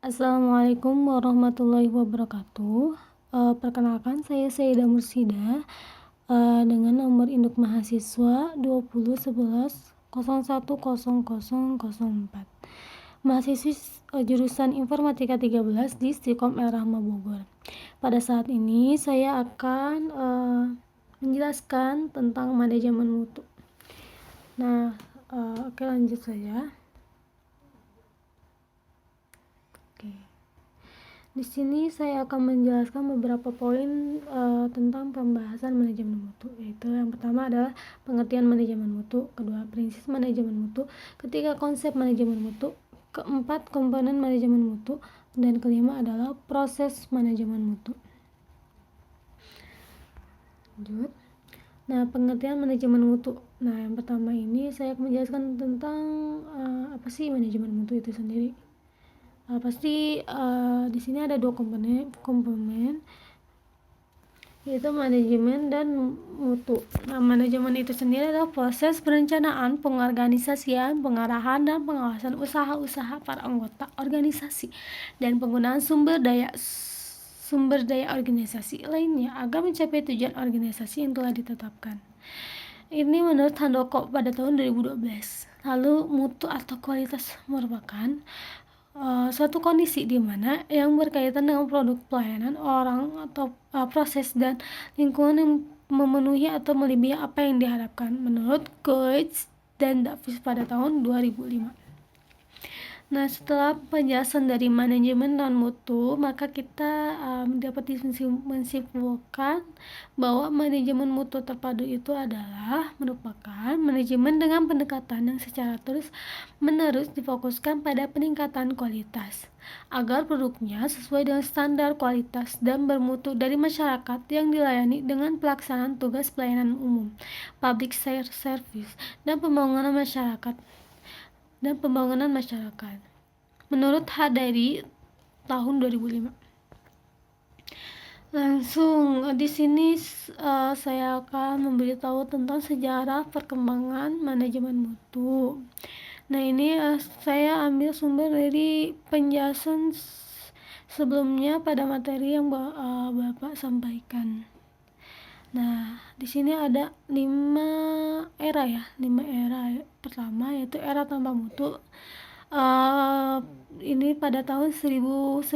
Assalamualaikum warahmatullahi wabarakatuh. Perkenalkan, saya Sayyidah Mursida dengan nomor induk mahasiswa 2011010004. Mahasiswi jurusan Informatika 13 di Stikom El Rahma Bogor. Pada saat ini saya akan menjelaskan tentang manajemen mutu. Nah, oke, lanjut saja. Di sini saya akan menjelaskan beberapa poin tentang pembahasan manajemen mutu, yaitu yang pertama adalah pengertian manajemen mutu, kedua prinsip manajemen mutu, ketiga konsep manajemen mutu, keempat komponen manajemen mutu, dan kelima adalah proses manajemen mutu. Lanjut. Nah, pengertian manajemen mutu. Nah, yang pertama ini saya akan menjelaskan tentang apa sih manajemen mutu itu sendiri. Pasti di sini ada dua komponen yaitu manajemen dan mutu. Nah, manajemen itu sendiri adalah proses perencanaan, pengorganisasian, pengarahan, dan pengawasan usaha-usaha para anggota organisasi dan penggunaan sumber daya organisasi lainnya agar mencapai tujuan organisasi yang telah ditetapkan. Ini menurut Handoko pada tahun 2012. Lalu mutu atau kualitas merupakan suatu kondisi di mana yang berkaitan dengan produk, pelayanan, orang, atau proses dan lingkungan yang memenuhi atau melebihi apa yang diharapkan menurut Coates dan Davis pada tahun 2005. Nah, setelah penjelasan dari manajemen dan mutu, maka kita dapat menyimpulkan bahwa manajemen mutu terpadu itu adalah merupakan manajemen dengan pendekatan yang secara terus-menerus difokuskan pada peningkatan kualitas, agar produknya sesuai dengan standar kualitas dan bermutu dari masyarakat yang dilayani dengan pelaksanaan tugas pelayanan umum, public service, dan pembangunan masyarakat. Menurut Hadari tahun 2005. Langsung di sini saya akan memberitahu tentang sejarah perkembangan manajemen mutu. Nah, ini saya ambil sumber dari penjelasan sebelumnya pada materi yang Bapak sampaikan. Nah, di sini ada 5 era. Pertama yaitu era tanpa mutu. Ini pada tahun 1900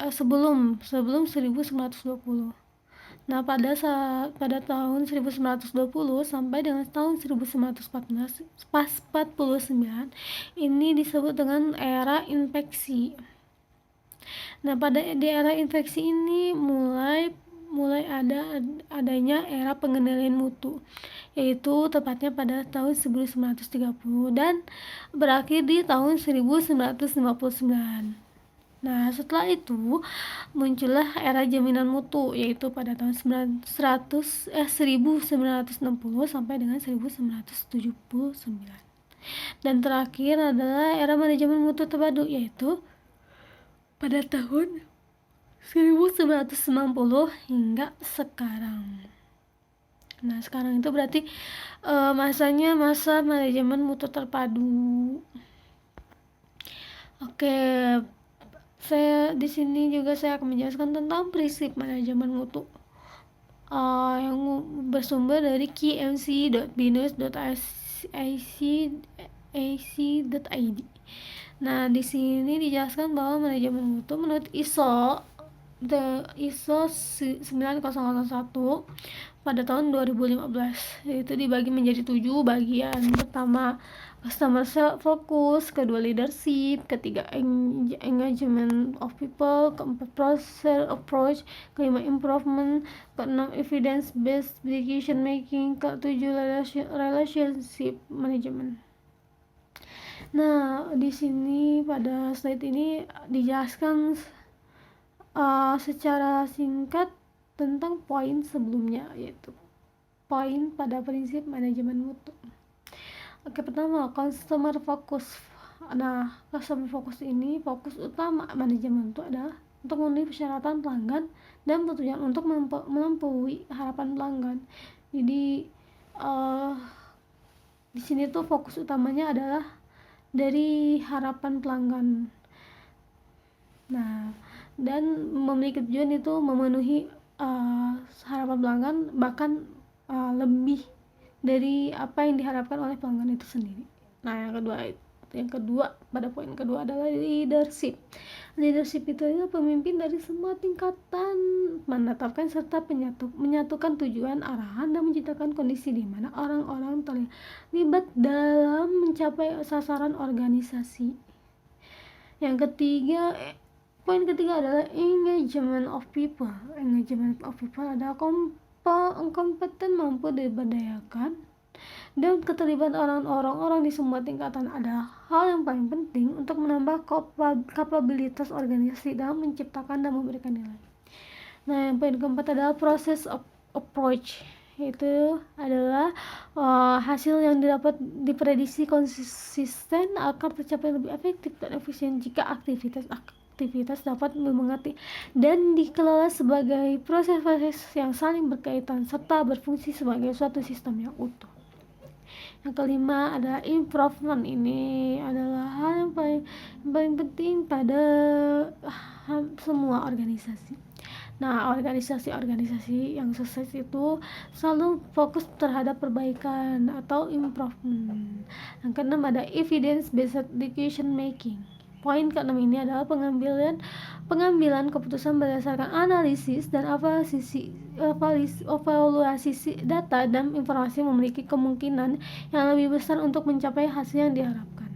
sebelum 1920. Nah, pada tahun 1920 sampai dengan tahun 1949 ini disebut dengan era infeksi. Nah, di era infeksi ini mulai adanya era pengendalian mutu, yaitu tepatnya pada tahun 1930 dan berakhir di tahun 1959. Nah, setelah itu muncullah era jaminan mutu, yaitu pada tahun 1960 sampai dengan 1979. Dan terakhir adalah era manajemen mutu terpadu, yaitu pada tahun 1990 hingga sekarang. Nah, sekarang itu berarti masanya masa manajemen mutu terpadu. Oke, di sini juga saya akan menjelaskan tentang prinsip manajemen mutu yang bersumber dari kmc.binus.ac.id. Nah, di sini dijelaskan bahwa manajemen mutu menurut ISO 9001 pada tahun 2015, yaitu dibagi menjadi 7 bagian. Pertama, customer focus, kedua leadership, ketiga engagement of people, keempat process approach, kelima improvement, keenam evidence based decision making, ketujuh relationship management. Nah, di sini pada slide ini dijelaskan secara singkat tentang poin sebelumnya, yaitu poin pada prinsip manajemen mutu. Oke, pertama, customer focus. Nah, customer focus ini fokus utama manajemen mutu adalah untuk memenuhi persyaratan pelanggan dan bertujuan untuk melampaui harapan pelanggan. Jadi di sini tuh fokus utamanya adalah dari harapan pelanggan. dan memiliki tujuan itu memenuhi harapan pelanggan, bahkan lebih dari apa yang diharapkan oleh pelanggan itu sendiri. Nah, yang kedua pada poin kedua adalah leadership. Leadership itu adalah pemimpin dari semua tingkatan, menetapkan serta menyatukan tujuan, arahan, dan menciptakan kondisi di mana orang-orang terlibat dalam mencapai sasaran organisasi. Yang ketiga, poin ketiga adalah engagement of people. Engagement of people adalah kompeten, mampu diberdayakan, dan keterlibatan orang-orang di semua tingkatan adalah hal yang paling penting untuk menambah kapabilitas organisasi dalam menciptakan dan memberikan nilai. Nah, yang poin keempat adalah process of approach. Itu adalah hasil yang dapat diprediksi konsisten akan tercapai lebih efektif dan efisien jika aktivitas dapat dimengerti dan dikelola sebagai proses-proses yang saling berkaitan serta berfungsi sebagai suatu sistem yang utuh. Yang kelima adalah improvement. Ini adalah hal yang paling penting pada semua organisasi. Nah, organisasi yang sukses itu selalu fokus terhadap perbaikan atau improvement. Yang keenam ada evidence based decision making. Poin keenam ini adalah pengambilan keputusan berdasarkan analisis dan evaluasi data dan informasi memiliki kemungkinan yang lebih besar untuk mencapai hasil yang diharapkan.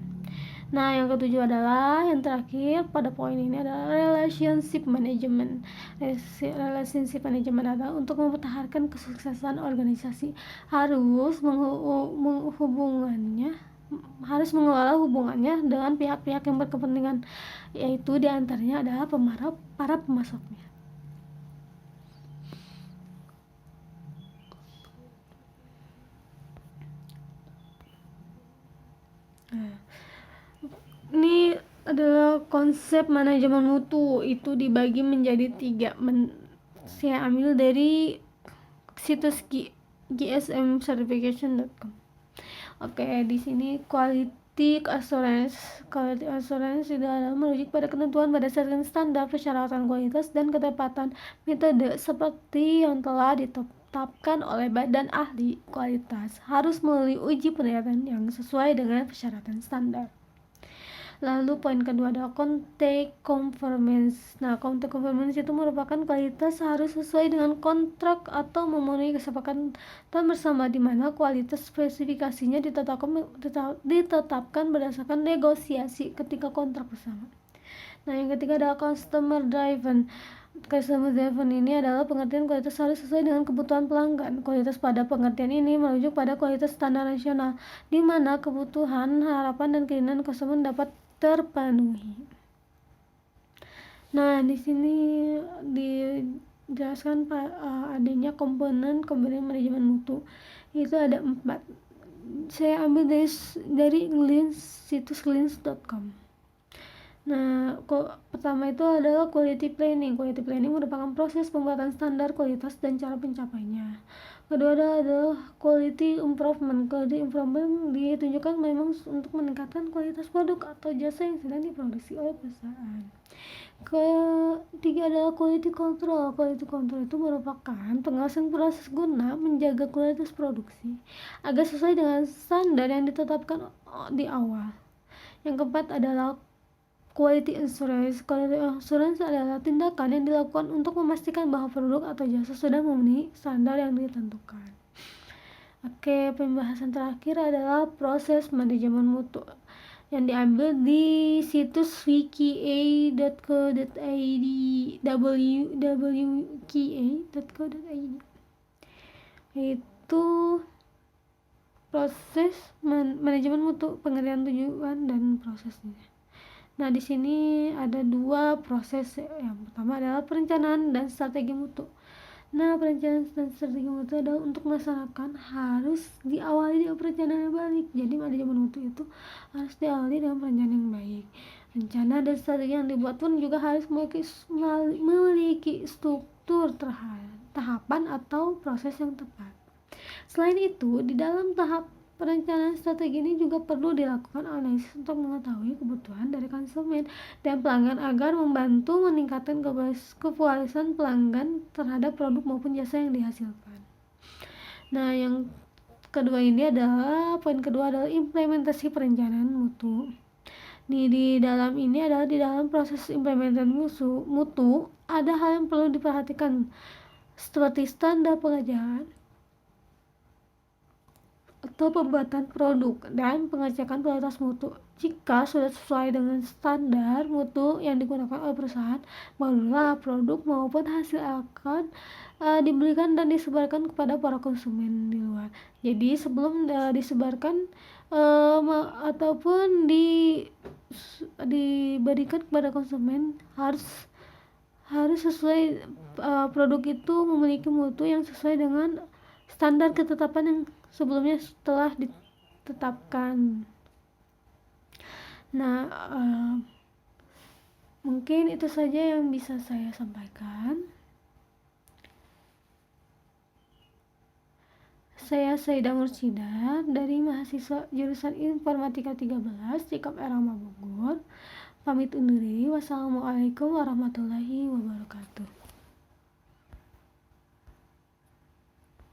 Nah, yang ketujuh adalah yang terakhir pada poin ini adalah relationship management. Relationship management adalah untuk mempertahankan kesuksesan organisasi harus mengelola hubungannya dengan pihak-pihak yang berkepentingan, yaitu diantaranya adalah para pemasoknya. Ini adalah konsep manajemen mutu, itu dibagi menjadi 3. Saya ambil dari situs gsmcertification.com. Oke, di sini quality assurance itu adalah merujuk pada ketentuan berdasarkan standar persyaratan kualitas dan ketepatan metode seperti yang telah ditetapkan oleh badan ahli kualitas, harus melalui uji penilaian yang sesuai dengan persyaratan standar. Lalu poin kedua adalah contact conformance. Nah, contact conformance itu merupakan kualitas harus sesuai dengan kontrak atau memenuhi kesepakatan bersama, di mana kualitas spesifikasinya ditetapkan berdasarkan negosiasi ketika kontrak bersama. Nah, yang ketiga adalah customer driven. Customer driven ini adalah pengertian kualitas harus sesuai dengan kebutuhan pelanggan. Kualitas pada pengertian ini merujuk pada kualitas standar nasional, di mana kebutuhan, harapan, dan keinginan customer dapat terpenuhi. Nah, di sini dijelaskan adanya komponen manajemen mutu. Itu ada 4. Saya ambil dari situs glins.com. Nah, pertama itu adalah quality planning. Quality planning merupakan proses pembuatan standar kualitas dan cara pencapaiannya. Kedua adalah quality improvement. Quality improvement ditunjukkan memang untuk meningkatkan kualitas produk atau jasa yang sedang diproduksi oleh perusahaan. Ketiga adalah quality control. Quality control itu merupakan pengawasan proses guna menjaga kualitas produksi agar sesuai dengan standar yang ditetapkan di awal. Yang keempat adalah quality assurance. Quality assurance adalah tindakan yang dilakukan untuk memastikan bahwa produk atau jasa sudah memenuhi standar yang ditentukan. Oke, pembahasan terakhir adalah proses manajemen mutu yang diambil di situs wika.co.id www.wka.co.id. Itu proses manajemen mutu, pengertian tujuan dan prosesnya. Nah, di sini ada 2 proses. Yang pertama adalah perencanaan dan strategi mutu. Nah, perencanaan dan strategi mutu adalah untuk melaksanakan harus diawali dengan perencanaan yang baik. Jadi manajemen mutu itu harus diawali dengan perencanaan yang baik. Rencana dan strategi yang dibuat pun juga harus memiliki struktur tahapan atau proses yang tepat. Selain itu, di dalam tahap Perencanaan strategi ini juga perlu dilakukan analisis untuk mengetahui kebutuhan dari konsumen dan pelanggan agar membantu meningkatkan kepuasan pelanggan terhadap produk maupun jasa yang dihasilkan. Nah, yang kedua ini adalah poin kedua adalah implementasi perencanaan mutu. Di dalam proses implementasi mutu ada hal yang perlu diperhatikan seperti standar pengajaran atau pembuatan produk dan pengecekan kualitas mutu. Jika sudah sesuai dengan standar mutu yang digunakan oleh perusahaan, barulah produk maupun hasil akan diberikan dan disebarkan kepada para konsumen di luar. Jadi sebelum disebarkan ataupun diberikan kepada konsumen harus sesuai, produk itu memiliki mutu yang sesuai dengan standar ketetapan yang sebelumnya telah ditetapkan. Nah, mungkin itu saja yang bisa saya sampaikan. Saya Saidah Mursida dari mahasiswa jurusan Informatika 13 Cikap Erama Bogor. Pamit undur diri. Wassalamualaikum warahmatullahi wabarakatuh.